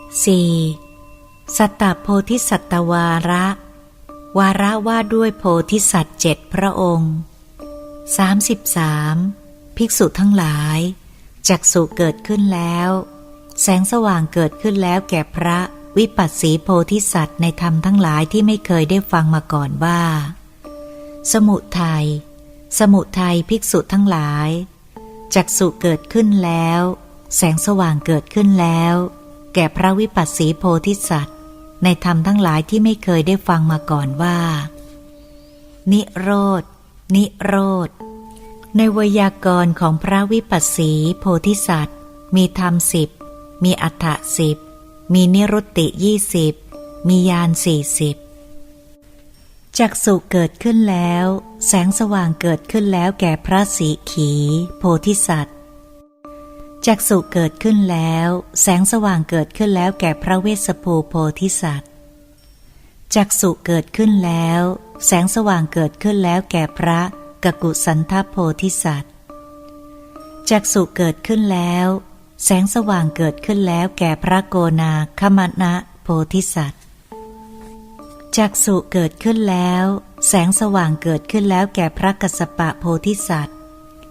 4. สัตตโพธิสัตวาระ วาระว่าด้วยโพธิสัตว์7พระองค์ 33. ภิกษุทั้งหลายจักษุเกิดขึ้นแล้วแสงสว่างเกิดขึ้นแล้วแก่พระวิปัสสีโพธิสัตว์ในธรรมทั้งหลายที่ไม่เคยได้ฟังมาก่อนว่าสมุทัยภิกษุทั้งหลายจักษุเกิดขึ้นแล้วแสงสว่างเกิดขึ้นแล้วแก่พระวิปัสสีโพธิสัตว์ในธรรมทั้งหลายที่ไม่เคยได้ฟังมาก่อนว่านิโรธในไวยากรณ์ของพระวิปัสสีโพธิสัตว์มีธรรม10มีอรรถ10มีนิรุตติ20มีญาณ40จักษุเกิดขึ้นแล้วแสงสว่างเกิดขึ้นแล้วแก่พระสีขีโพธิสัตว์จักษุเกิดขึ้นแล้วแสงสว่างเกิดขึ้นแล้วแก่พระเวสสภโพธิสัตว์จักษุเกิดขึ้นแล้วแสงสว่างเกิดขึ้นแล้วแก่พระกกุสันทโพธิสัตว์จักษุเกิดขึ้นแล้วแสงสว่างเกิดขึ้นแล้วแก่พระโกนาคมนโพธิสัตว์จักษุเกิดขึ้นแล้วแสงสว่างเกิดขึ้นแล้วแก่พระกัสสปะโพธิสัตว์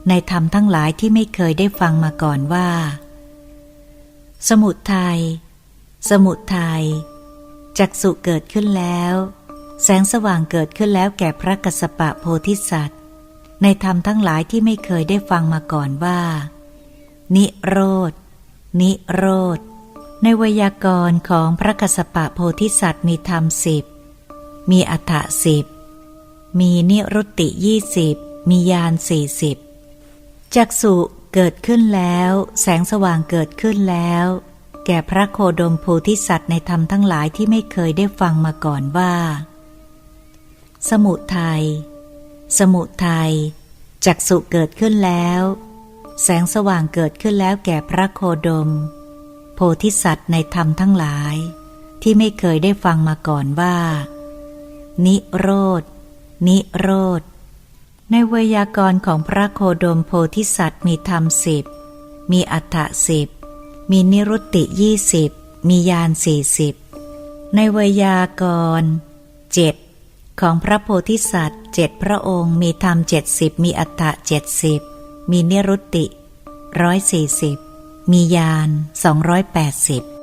ในธรรมทั้งหลายที่ไม่เคยได้ฟังมาก่อนว่าสมุทัยจักษุเกิดขึ้นแล้วแสงสว่างเกิดขึ้นแล้วแก่พระกัสสปะโพธิสัตว์ในธรรมทั้งหลายที่ไม่เคยได้ฟังมาก่อนว่านิโรธในไวยากรณ์ของพระกัสสปะโพธิสัตว์มีธรรม10มีอรรถ10มีนิรุตติ20มีญาณ40จักษุเกิดขึ้นแล้วแสงสว่างเกิดขึ้นแล้วแก่พระโคดมโพธิสัตว์ในธรรมทั้งหลายที่ไม่เคยได้ฟังมาก่อนว่าสมุทัยจักษุเกิดขึ้นแล้วแสงสว่างเกิดขึ้นแล้วแก่พระโคดมโพธิสัตว์ในธรรมทั้งหลายที่ไม่เคยได้ฟังมาก่อนว่านิโรธในไวยากรณ์ของพระโคดมโพธิสัตว์มีธรรม10มีอรรถ10มีนิรุตติ20มีญาณ40ในไวยากรณ์7ของพระโพธิสัตว์7พระองค์มีธรรม70มีอรรถ70มีนิรุตติ140มีญาณ280